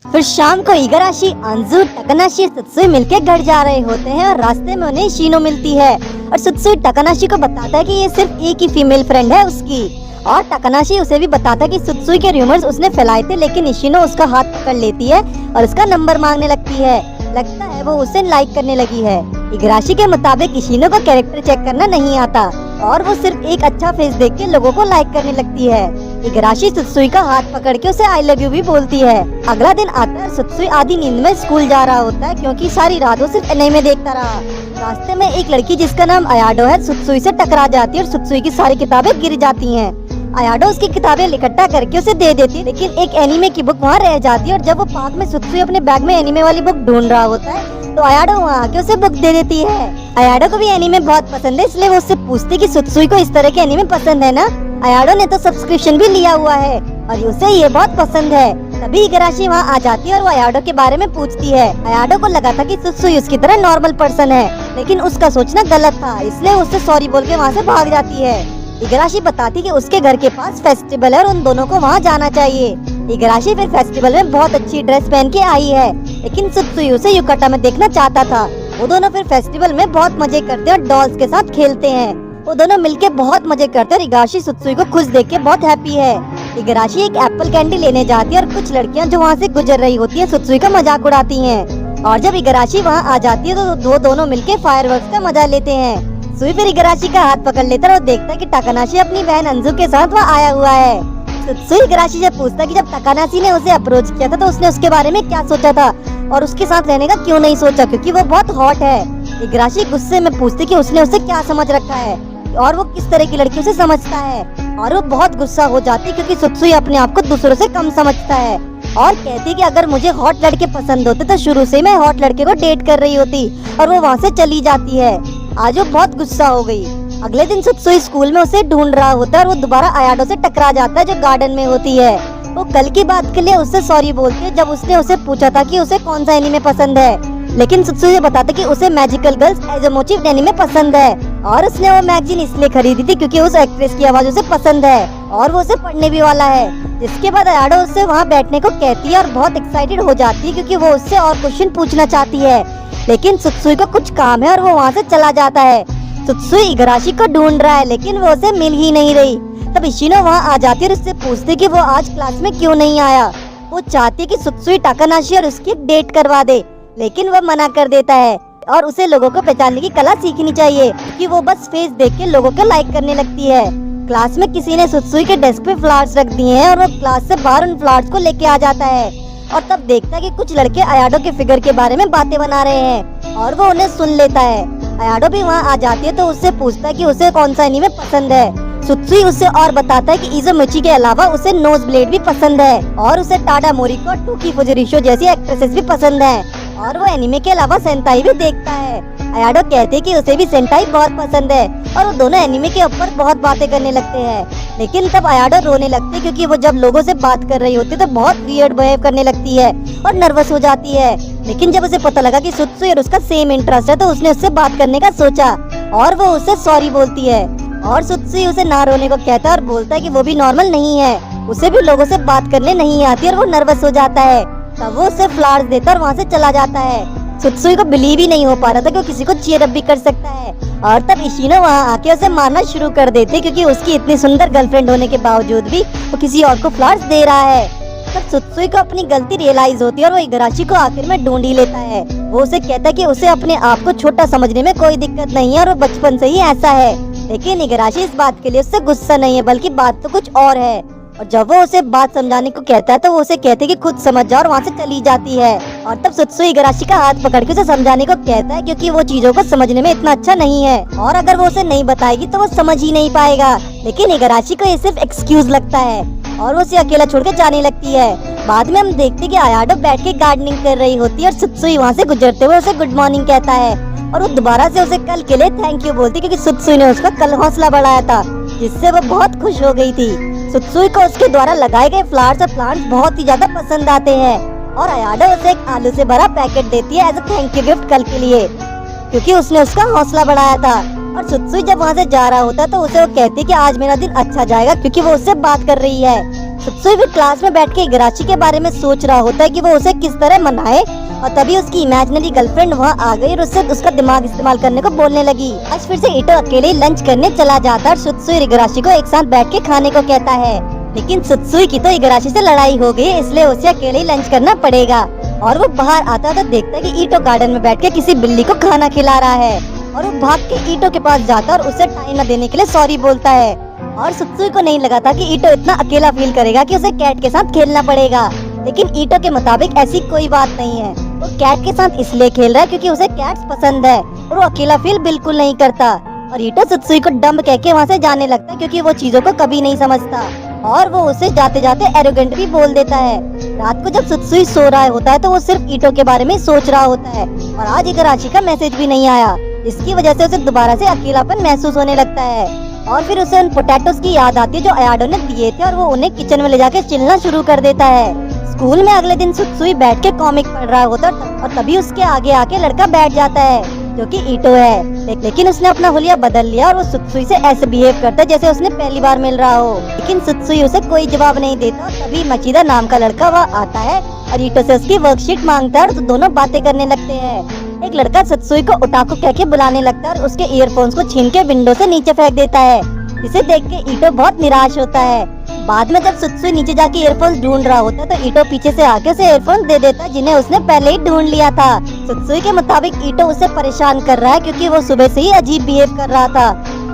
फिर शाम को इगाराशी, अंजू, टाकानाशी, सत्सुई मिलके घर जा रहे होते हैं और रास्ते में उन्हें शीनो मिलती है और सत्सुई टाकानाशी को बताता है कि ये सिर्फ एक ही फीमेल फ्रेंड है उसकी। और टाकानाशी उसे भी बताता है कि सत्सुई के रूमर्स उसने फैलाए थे, लेकिन इशिनो उसका हाथ पकड़ लेती है और उसका नंबर मांगने लगती है। लगता है वो उसे लाइक करने लगी है। इगाराशी के मुताबिक इशिनो को कैरेक्टर चेक करना नहीं आता और वो सिर्फ एक अच्छा फेस देख के लोगों को लाइक करने लगती है। इगाराशी सत्सुई का हाथ पकड़ के उसे आई लव यू भी बोलती है। अगला दिन आता है, सत्सुई आधी नींद में स्कूल जा रहा होता है क्योंकि सारी रात वो सिर्फ एनीमे देखता रहा। रास्ते में एक लड़की जिसका नाम अयाडो है सत्सुई से टकरा जाती है और सत्सुई की सारी किताबें गिर जाती हैं। अयाडो उसकी किताबें इकट्ठा करके उसे दे देती है, लेकिन एक एनीमे की बुक वहाँ रह जाती है और जब वो पार्क में सत्सुई अपने बैग में एनीमे वाली बुक ढूंढ रहा होता है तो अयाडो वहाँ आके उसे बुक दे देती है। अयाडो को भी एनीमे बहुत पसंद है, इसलिए वो उससे पूछती कि सत्सुई को इस तरह के एनीमे पसंद है ना। अयाडो ने तो सब्सक्रिप्शन भी लिया हुआ है और उसे ये बहुत पसंद है। तभी इगाराशी वहाँ आ जाती है और वो अयाडो के बारे में पूछती है। अयाडो को लगा था कि सत्सुई उसकी तरह नॉर्मल पर्सन है, लेकिन उसका सोचना गलत था, इसलिए उससे सॉरी बोल के वहाँ से भाग जाती है। इगाराशी बताती कि उसके घर के पास फेस्टिवल है और उन दोनों को वहाँ जाना चाहिए। इगाराशी फिर फेस्टिवल में बहुत अच्छी ड्रेस पहन के आई है, लेकिन सत्सुई उसे युकाटा में देखना चाहता था। वो दोनों फिर फेस्टिवल में बहुत मजे करते हैं और डॉल्स के साथ खेलते हैं। वो दोनों मिलके बहुत मजे करते हैं और इगाराशी सत्सुई को खुश देख के बहुत हैप्पी है। इगाराशी एक एप्पल कैंडी लेने जाती है और कुछ लड़कियां जो वहाँ से गुजर रही होती है सत्सुई का मजाक उड़ाती हैं। और जब इगाराशी वहाँ आ जाती है तो वो दोनों मिलके फायरवर्क्स का मजा लेते हैं। सुई फिर इगाराशी का हाथ पकड़ लेता है और देखता है कि टाकानाशी अपनी बहन अंजू के साथ वहाँ आया हुआ है। सत्सुई इगाराशी से पूछता है कि जब टाकानाशी ने उसे अप्रोच किया था तो उसने उसके बारे में क्या सोचा था और उसके साथ रहने का क्यों नहीं सोचा, क्योंकि वो बहुत हॉट है। इगाराशी गुस्से में पूछती कि उसने उसे क्या समझ रखा है और वो किस तरह की लड़की उसे समझता है, और वो बहुत गुस्सा हो जाती है क्योंकि सत्सुई अपने आप को दूसरों से कम समझता है और कहती है कि अगर मुझे हॉट लड़के पसंद होते तो शुरू से मैं हॉट लड़के को डेट कर रही होती, और वो वहाँ से चली जाती है। आज वो बहुत गुस्सा हो गई। अगले दिन सत्सुई स्कूल में उसे ढूंढ रहा होता है और वो दोबारा अयाडो से टकरा जाता है जो गार्डन में होती है। वो कल की बात के लिए उससे सॉरी बोलती है जब उसने उसे पूछा था कि उसे कौन सा एनीमे पसंद है, लेकिन सत्सुई बताता कि उसे मैजिकल गर्ल्स एजोमोची एनीमे पसंद है और उसने वो मैगजीन इसलिए खरीदी थी क्योंकि उस एक्ट्रेस की आवाज उसे पसंद है और वो उसे पढ़ने भी वाला है। जिसके बाद अयाडो उससे वहाँ बैठने को कहती है और बहुत एक्साइटेड हो जाती है क्योंकि वो उससे और क्वेश्चन पूछना चाहती है, लेकिन सत्सुई को कुछ काम है और वो वहाँ से चला जाता है। सत्सुई इगाराशी को ढूंढ रहा है लेकिन वो उसे मिल ही नहीं रही। तब इशिनो वहाँ आ जाती है और उससे पूछती कि वो आज क्लास में क्यों नहीं आया। वो चाहती है कि सत्सुई टाकानाशी और उसकी एक डेट करवा दे, लेकिन वह मना कर देता है और उसे लोगों को पहचानने की कला सीखनी चाहिए कि वो बस फेस देख के लोगों को लाइक करने लगती है। क्लास में किसी ने सत्सुई के डेस्क पे फ्लावर्स रख दिए हैं और वो क्लास से बाहर उन फ्लावर्स को लेके आ जाता है और तब देखता है कि कुछ लड़के अयाडो के फिगर के बारे में बातें बना रहे हैं और वो उन्हें सुन लेता है। अयाडो भी वहाँ आ जाती है तो उससे पूछता है कि उसे कौन सा एनीमे पसंद है। सत्सुई उससे और बताता है कि इज़ोमिची के अलावा उसे नोज ब्लेड भी पसंद है और उसे टाडा मोरिको और टूकी फुजिरिशो जैसी एक्ट्रेसेस भी पसंद है और वो एनीमे के अलावा सेंटाई भी देखता है। अयाडो कहते हैं कि उसे भी सेंटाई बहुत पसंद है और वो दोनों एनीमे के ऊपर बहुत बातें करने लगते हैं, लेकिन तब अयाडो रोने लगती है क्योंकि वो जब लोगों से बात कर रही होती है तो बहुत वियर्ड बिहेव करने लगती है और नर्वस हो जाती है। लेकिन जब उसे पता लगा कि सत्सुई और उसका सेम इंटरेस्ट है तो उसने उससे बात करने का सोचा और वो उससे सॉरी बोलती है और सत्सुई उसे ना रोने को कहता है और बोलता है कि वो भी नॉर्मल नहीं है, उसे भी लोगों से बात करने नहीं आती और वो नर्वस हो जाता है। तब वो उसे फ्लावर्स देता और वहाँ से चला जाता है। सत्सुई को बिलीव ही नहीं हो पा रहा था कि वो किसी को चीयर अप भी कर सकता है और तब इशिनो वहाँ आके उसे मारना शुरू कर देते क्योंकि उसकी इतनी सुंदर गर्लफ्रेंड होने के बावजूद भी वो किसी और को फ्लावर्स दे रहा है। तब सत्सुई को अपनी गलती रियलाइज होती है और वो इगाराशी को आखिर में ढूंढ ही लेता है। वो उसे कहता है कि उसे अपने आप को छोटा समझने में कोई दिक्कत नहीं है और वो बचपन से ही ऐसा है, लेकिन इगाराशी इस बात के लिए उससे गुस्सा नहीं है बल्कि बात तो कुछ और है। और जब वो उसे बात समझाने को कहता है तो वो उसे कहते कि खुद समझ जाओ और वहाँ से चली जाती है। और तब सत्सुई इगाराशी का हाथ पकड़ के उसे समझाने को कहता है क्योंकि वो चीजों को समझने में इतना अच्छा नहीं है और अगर वो उसे नहीं बताएगी तो वो समझ ही नहीं पाएगा, लेकिन इगाराशी को ये सिर्फ एक्सक्यूज लगता है और वो उसे अकेला छोड़ के जाने लगती है। बाद में हम देखते कि अयाडो बैठ के गार्डनिंग कर रही होती है और सत्सुई वहाँ से गुजरते हुए उसे गुड मॉर्निंग कहता है और वो दोबारा से उसे कल के लिए थैंक यू बोलती क्योंकि सत्सुई ने उसका कल हौसला बढ़ाया था, जिससे वो बहुत खुश हो गई थी। सत्सुई को उसके द्वारा लगाए गए फ्लावर्स और प्लांट्स बहुत ही ज्यादा पसंद आते हैं और अयाडो उसे एक आलू से भरा पैकेट देती है as a thank you gift कल के लिए क्योंकि उसने उसका हौसला बढ़ाया था। और सत्सुई जब वहाँ से जा रहा होता है तो उसे वो कहती है कि आज मेरा दिन अच्छा जाएगा क्योंकि वो उससे बात कर रही है। सत्सुई भी क्लास में बैठ के इगराशी के बारे में सोच रहा होता है कि वो उसे किस तरह मनाए, और तभी उसकी इमेजिनरी गर्लफ्रेंड वहाँ आ गई और उससे उसका दिमाग इस्तेमाल करने को बोलने लगी। आज फिर से ईटो अकेले लंच करने चला जाता है और सत्सुई इगराशी को एक साथ बैठ के खाने को कहता है। लेकिन सत्सुई की तो इगराशी से लड़ाई हो गई, इसलिए उसे अकेले ही लंच करना पड़ेगा। और वो बाहर आता है तो देखता है कि ईटो गार्डन में बैठ के किसी बिल्ली को खाना खिला रहा है, और वो भाग के ईटो के पास जाता है और उसे टाइम न देने के लिए सॉरी बोलता है। और सत्सुई को नहीं लगा था कि ईटो इतना अकेला फील करेगा कि उसे कैट के साथ खेलना पड़ेगा, लेकिन ईटो के मुताबिक ऐसी कोई बात नहीं है। वो कैट के साथ इसलिए खेल रहा है क्योंकि उसे कैट्स पसंद है और वो अकेला फील बिल्कुल नहीं करता। और ईटो सत्सुई को डम्ब कह के वहाँ से जाने लगता है क्योंकि वो चीजों को कभी नहीं समझता, और वो उसे जाते जाते एरोगेंट भी बोल देता है। रात को जब सत्सुई सो रहा होता है तो वो सिर्फ ईटो के बारे में सोच रहा होता है, और आज इगराशी का मैसेज भी नहीं आया, इसकी वजह से उसे दोबारा से अकेलापन महसूस होने लगता है। और फिर उसे उन पोटैटोस की याद आती है जो अयाडो ने दिए थे, और वो उन्हें किचन में ले जाके चिल्लना शुरू कर देता है। स्कूल में अगले दिन सत्सुई बैठ के कॉमिक पढ़ रहा होता है और तभी उसके आगे आके लड़का बैठ जाता है जो कि ईटो है। लेकिन उसने अपना हुलिया बदल लिया और वो सत्सुई से ऐसे बिहेव करता है जैसे उसने पहली बार मिल रहा हो। लेकिन सत्सुई उसे कोई जवाब नहीं देता। तभी मचीदा नाम का लड़का वहाँ आता है और ईटो से उसकी वर्कशीट मांगता है और तो दोनों बातें करने लगते हैं। एक लड़का सत्सुई को ओटाकू कह के बुलाने लगता है और उसके ईयरफोन्स को छीन के विंडो से नीचे फेंक देता है, जिसे देख के ईटो बहुत निराश होता है। बाद में जब सत्सुई नीचे जाके ईयरफोन्स ढूंढ रहा होता है तो ईटो पीछे से आके उसे ईयरफोन्स दे देता है जिन्हें उसने पहले ही ढूंढ लिया था। सत्सुई के मुताबिक ईटो उसे परेशान कर रहा है क्योंकि वो सुबह से ही अजीब बिहेव कर रहा था।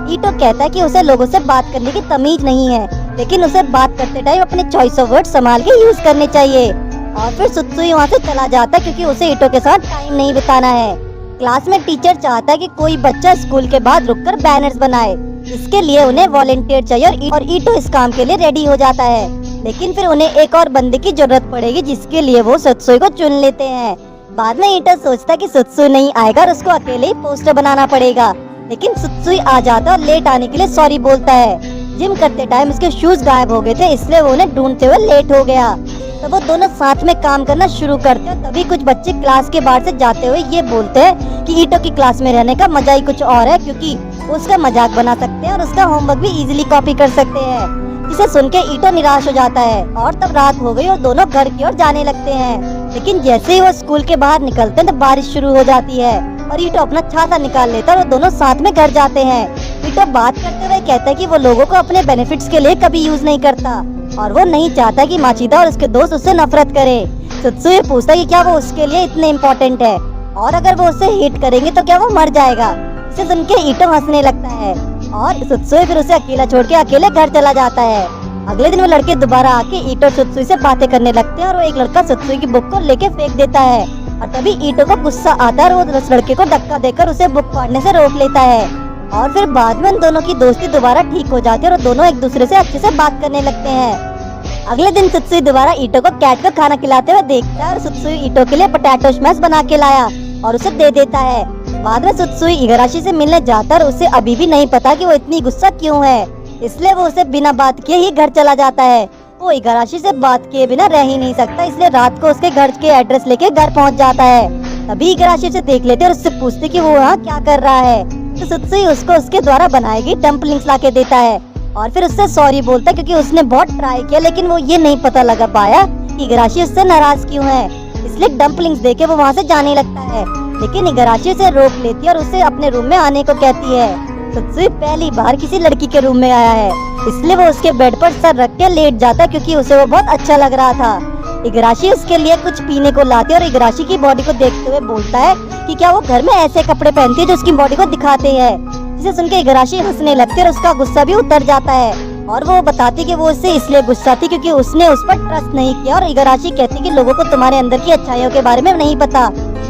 ईटो कहता है कि उसे लोगों से बात करने की तमीज नहीं है, लेकिन उसे बात करते टाइम अपने चॉइस ऑफ वर्ड संभाल के यूज करने चाहिए। और फिर सत्सुई वहाँ से चला जाता है क्योंकि उसे ईटो के साथ टाइम नहीं बिताना है। क्लास में टीचर चाहता है कि कोई बच्चा स्कूल के बाद रुककर बैनर्स बनाए, इसके लिए उन्हें वॉलंटियर चाहिए और ईटो इस काम के लिए रेडी हो जाता है। लेकिन फिर उन्हें एक और बंदे की जरूरत पड़ेगी जिसके लिए वो सत्सुई को चुन लेते हैं। बाद में ईटो सोचता है कि सत्सुई नहीं आएगा और उसको अकेले ही पोस्टर बनाना पड़ेगा, लेकिन सत्सुई आ जाता और लेट आने के लिए सॉरी बोलता है। जिम करते टाइम उसके शूज गायब हो गए थे, इसलिए वो उन्हें ढूंढते हुए लेट हो गया। तो वो दोनों साथ में काम करना शुरू करते हैं। तभी कुछ बच्चे क्लास के बाहर से जाते हुए ये बोलते हैं कि ईटो की क्लास में रहने का मजा ही कुछ और है, क्योंकि उसका मजाक बना सकते हैं और उसका होमवर्क भी इजीली कॉपी कर सकते हैं। जिसे सुन के ईटो निराश हो जाता है और तब रात हो गई और दोनों घर की ओर जाने लगते हैं। लेकिन जैसे ही वो स्कूल के बाहर निकलते हैं तो बारिश शुरू हो जाती है और ईटो अपना छाता निकाल लेता है और दोनों साथ में घर जाते हैं। ईटो बात करते हुए कहता है कि वो लोगों को अपने बेनिफिट्स के लिए कभी यूज नहीं करता और वो नहीं चाहता कि माचिदा और उसके दोस्त उससे नफरत करे। सत्सुई पूछता है कि क्या वो उसके लिए इतने इम्पोर्टेंट है और अगर वो उससे हेट करेंगे तो क्या वो मर जाएगा। इसे सुन के ईटो हंसने लगता है और सत्सुई फिर उसे अकेला छोड़ के अकेले घर चला जाता है। अगले दिन वो लड़के दोबारा आके ईटो सत्सुई से बातें करने लगते हैं और वो एक लड़का सत्सुई की बुक को लेके फेंक देता है और तभी ईटो को गुस्सा आता है और वो उस लड़के को धक्का देकर उसे बुक पढ़ने से रोक लेता है। और फिर बाद में उन दोनों की दोस्ती दोबारा ठीक हो जाती है और दोनों एक दूसरे से अच्छे से बात करने लगते हैं। अगले दिन सत्सुई दोबारा ईटो को कैट को खाना खिलाते हुए देखता है और सत्सुई ईटो के लिए पोटैटो स्मैश बना के लाया और उसे दे देता है। बाद में सत्सुई इगराशी से मिलने जाता है और उसे अभी भी नहीं पता कि वो इतनी गुस्सा क्यों है, इसलिए वो उसे बिना बात किए ही घर चला जाता है। वो इगराशी से बात किए बिना रह ही नहीं सकता, इसलिए रात को उसके घर के एड्रेस लेके घर पहुंच जाता है। तभी इगराशी उसे देख लेते और उससे पूछते कि वो वहाँ क्या कर रहा है। तो सत्सुई उसको उसके द्वारा बनाई गई डम्पलिंग्स ला के देता है और फिर उससे सॉरी बोलता है क्योंकि उसने बहुत ट्राई किया, लेकिन वो ये नहीं पता लगा पाया कि इगराशी उससे नाराज क्यों है। इसलिए डम्पलिंग्स देके वो वहाँ से जाने लगता है, लेकिन इगराशी उसे रोक लेती है और उसे अपने रूम में आने को कहती है। सत्सुई पहली बार किसी लड़की के रूम में आया है, इसलिए वो उसके बेड पर सर रख के लेट जाता है क्योंकि उसे वो बहुत अच्छा लग रहा था। इगराशी उसके लिए कुछ पीने को लाती है और इगराशी की बॉडी को देखते हुए बोलता है कि क्या वो घर में ऐसे कपड़े पहनती है जो उसकी बॉडी को दिखाते हैं। जिसे सुन के इगराशी हंसने लगती है और उसका गुस्सा भी उतर जाता है और वो बताती कि वो उससे इसलिए गुस्सा थी क्योंकि उसने उस पर ट्रस्ट नहीं किया। और इगराशी कहती कि लोगों को तुम्हारे अंदर की अच्छाइयों के बारे में नहीं पता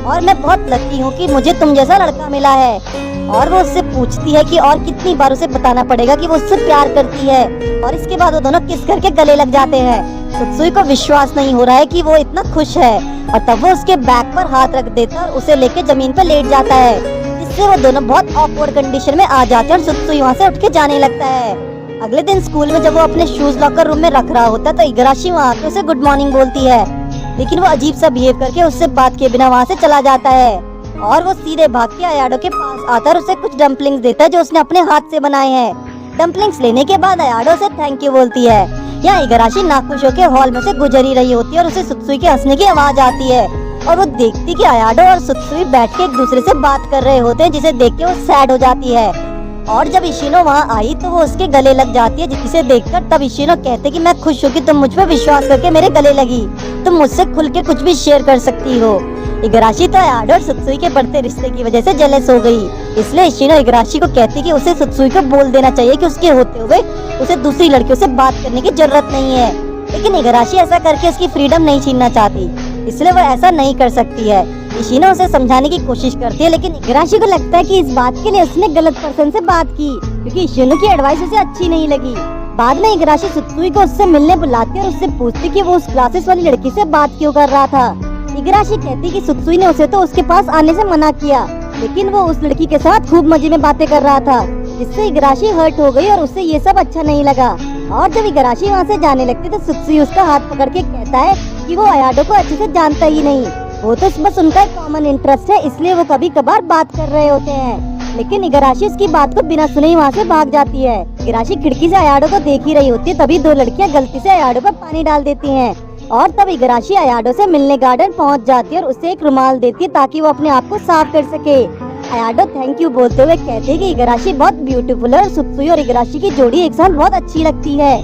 और मैं बहुत लकी हूँ कि मुझे तुम जैसा लड़का मिला है। और वो उससे पूछती है कि और कितनी बार उसे बताना पड़ेगा कि वो उससे प्यार करती है, और इसके बाद वो दोनों किस करके गले लग जाते हैं। सत्सुई को विश्वास नहीं हो रहा है कि वो इतना खुश है और तब वो उसके बैक पर हाथ रख देता है और उसे लेके जमीन पर लेट जाता है, जिससे वो दोनों बहुत ऑकवर्ड कंडीशन में आ जाते हैं और सत्सुई वहाँ से उठ के जाने लगता है। अगले दिन स्कूल में जब वो अपने शूज लॉकर रूम में रख रहा होता है तो इगराशी वहाँ आके उसे गुड मॉर्निंग बोलती है, लेकिन वो अजीब सा बिहेव करके उससे बात किए बिना वहाँ से चला जाता है और वो सीधे भाग के अयाडो के पास आता है और उसे कुछ डम्पलिंग्स देता है जो उसने अपने हाथ से बनाए हैं। डम्पलिंग्स लेने के बाद अयाडो से थैंक यू बोलती है, यहाँ इगराशी नाखुश होकर हॉल में से गुजर ही रही होती है और उसे सुत्सुई के हंसने की आवाज आती है और वो देखती कि अयाडो और सुत्सुई बैठ के एक दूसरे से बात कर रहे होते हैं, जिसे देख के वो सैड हो जाती है। और जब इशिनो वहाँ आई तो वो उसके गले लग जाती है, जिसे देखकर तब इशिनो कहते कि मैं खुश हूँ कि तुम मुझ पर विश्वास करके मेरे गले लगी, तुम मुझसे खुल के कुछ भी शेयर कर सकती हो। इगराशी तो अयाडो और सुत्सुई के बढ़ते रिश्ते की वजह से जेलस हो गई, इसलिए इशिनो इगराशी को कहती कि उसे सुत्सुई को बोल देना चाहिए कि उसके होते हुए उसे दूसरी लड़कियों से बात करने की जरूरत नहीं है। लेकिन इगराशी ऐसा करके उसकी फ्रीडम नहीं छीनना चाहती, इसलिए वो ऐसा नहीं कर सकती है। इशिनो उसे समझाने की कोशिश करती है, लेकिन इगराशी को लगता है कि इस बात के लिए उसने गलत पर्सन से बात की, क्योंकि इशिनो की एडवाइस उसे अच्छी नहीं लगी। बाद में इगराशी सुत्सुई को उससे मिलने बुलाती है और उससे पूछती कि वो उस क्लासेस वाली लड़की से बात क्यों कर रहा था। इगराशी कहती कि सुत्सुई ने उसे तो उसके पास आने से मना किया, लेकिन वो उस लड़की के साथ खूब मजे में बातें कर रहा था, जिससे इगराशी हर्ट हो गई और उसे ये सब अच्छा नहीं लगा। और जब इगराशी वहाँ से जाने लगती तो सुत्सुई उसका हाथ पकड़ के कहता है कि वो अयाडो को अच्छे से जानता ही नहीं, वो तो बस उनका एक कॉमन इंटरेस्ट है, इसलिए वो कभी कभार बात कर रहे होते हैं। लेकिन इगराशी उसकी बात को बिना सुने ही वहाँ से भाग जाती है। इगराशी खिड़की से अयाडो को देख ही रही होती है, तभी दो लड़कियाँ गलती से अयाडो पर पानी डाल देती हैं और तब इगराशी अयाडो से मिलने गार्डन पहुँच जाती है और उसे एक रुमाल देती है ताकि वो अपने आप को साफ कर सके। अयाडो थैंक यू बोलते हुए कहते हैं कि इगराशी बहुत ब्यूटीफुल है और सुत्सुई और इगराशी की जोड़ी एक साथ बहुत अच्छी लगती है।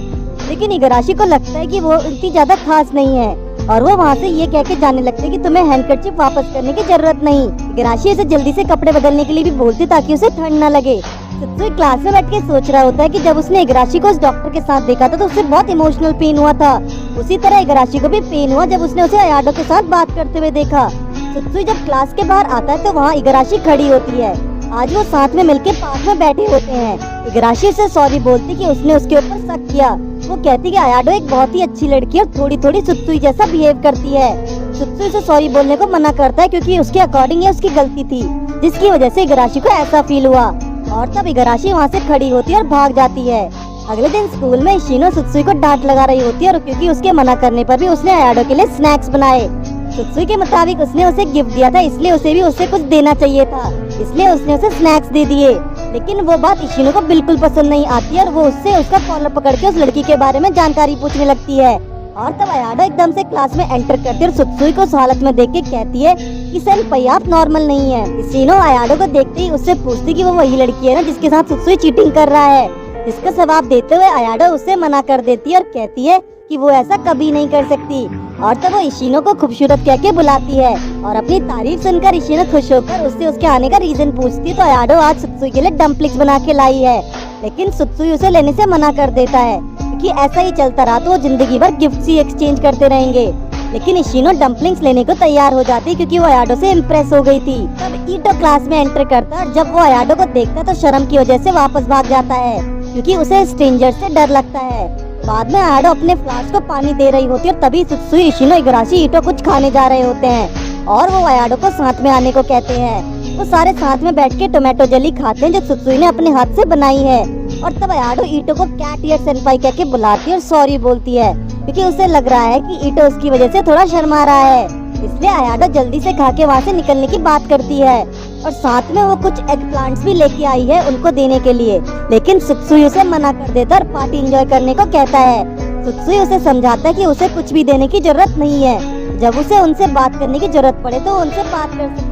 लेकिन इगराशी को लगता है कि वो इतनी ज्यादा खास नहीं है और वो वहाँ से ये कह के जाने लगते हैं कि तुम्हें हैंडकरचिप वापस करने की जरूरत नहीं। इगराशी उसे जल्दी से कपड़े बदलने के लिए भी बोलती ताकि उसे ठंड न लगे। सुत्सुई क्लास में बैठ के सोच रहा होता है कि जब उसने इगराशी को उस डॉक्टर के साथ देखा था तो उसे बहुत इमोशनल पेन हुआ था, उसी तरह इगराशी को भी पेन हुआ जब उसने उसे अयाडो के साथ बात करते हुए देखा। सुत्सुई जब क्लास के बाहर आता है तो वहाँ इगराशी खड़ी होती है। आज वो साथ में मिलकर पार्क में बैठे होते हैं। इगराशी से सॉरी बोलती कि उसने उसके ऊपर शक किया। वो कहती कि अयाडो एक बहुत ही अच्छी लड़की है और थोड़ी थोड़ी सुत्सुई जैसा बिहेव करती है। सुत्सुई से सॉरी बोलने को मना करता है क्योंकि उसके अकॉर्डिंग ये उसकी गलती थी, जिसकी वजह से इगराशी को ऐसा फील हुआ। और तब इगराशी वहाँ से खड़ी होती है और भाग जाती है। अगले दिन स्कूल में इशिनो सुत्सुई को डांट लगा रही होती है और क्योंकि उसके मना करने पर भी उसने अयाडो के लिए स्नैक्स बनाए। सुत्सुई के मुताबिक उसने उसे गिफ्ट दिया था, इसलिए उसे भी उससे कुछ देना चाहिए था, इसलिए उसने उसे स्नैक्स दे दिए। लेकिन वो बात इशिनो को बिल्कुल पसंद नहीं आती है और वो उससे उसका कॉलर पकड़ के उस लड़की के बारे में जानकारी पूछने लगती है। और तब अयाडो एकदम से क्लास में एंटर करती है और सुत्सुई को उस हालत में देख के कहती है कि सेनपाई आप नॉर्मल नहीं है। इशिनो अयाडो को देखते ही उससे पूछती कि वो वही लड़की है ना जिसके साथ सुत्सुई चीटिंग कर रहा है, जिसका जवाब देते हुए अयाडो उससे मना कर देती है और कहती है कि वो ऐसा कभी नहीं कर सकती। और तब वो इशिनो को खूबसूरत कह के बुलाती है और अपनी तारीफ सुनकर इशिनो खुश होकर उससे उसके आने का रीजन पूछती है। तो अयाडो आज सुत्सुई के लिए डम्पलिंग्स बना के लाई है, लेकिन सुत्सुई उसे लेने से मना कर देता है क्योंकि ऐसा ही चलता रहा तो वो जिंदगी भर गिफ्ट ही एक्सचेंज करते रहेंगे। लेकिन इशिनो डम्पलिंग्स लेने को तैयार हो जाती क्योंकि वो अयाडो से इम्प्रेस हो गई थी। तब ईटो क्लास में एंटर करता और जब वो अयाडो को देखता तो शर्म की वजह से वापस भाग जाता है क्योंकि उसे स्ट्रेंजर से डर लगता है। बाद में अयाडो अपने फ्लास्क को पानी दे रही होती है और तभी सुत्सुई, इशिनो, इगराशी, ईटो कुछ खाने जा रहे होते हैं और वो अयाडो को साथ में आने को कहते हैं। वो सारे साथ में बैठ के टोमेटो जेली खाते हैं जो सुत्सुई ने अपने हाथ से बनाई है। और तब अयाडो ईटो को कैट ईयर सेनपाई कह के बुलाती है और सॉरी बोलती है क्योंकि उसे लग रहा है कि ईटो उसकी वजह से थोड़ा शर्मा रहा है, इसलिए अयाडो जल्दी से खा के वहाँ से निकलने की बात करती है। और साथ में वो कुछ एग प्लांट्स भी लेके आई है उनको देने के लिए, लेकिन सुत्सुई उसे मना कर देता और पार्टी एंजॉय करने को कहता है। सुत्सुई उसे समझाता है कि उसे कुछ भी देने की जरूरत नहीं है, जब उसे उनसे बात करने की जरूरत पड़े तो उनसे बात कर सकती है।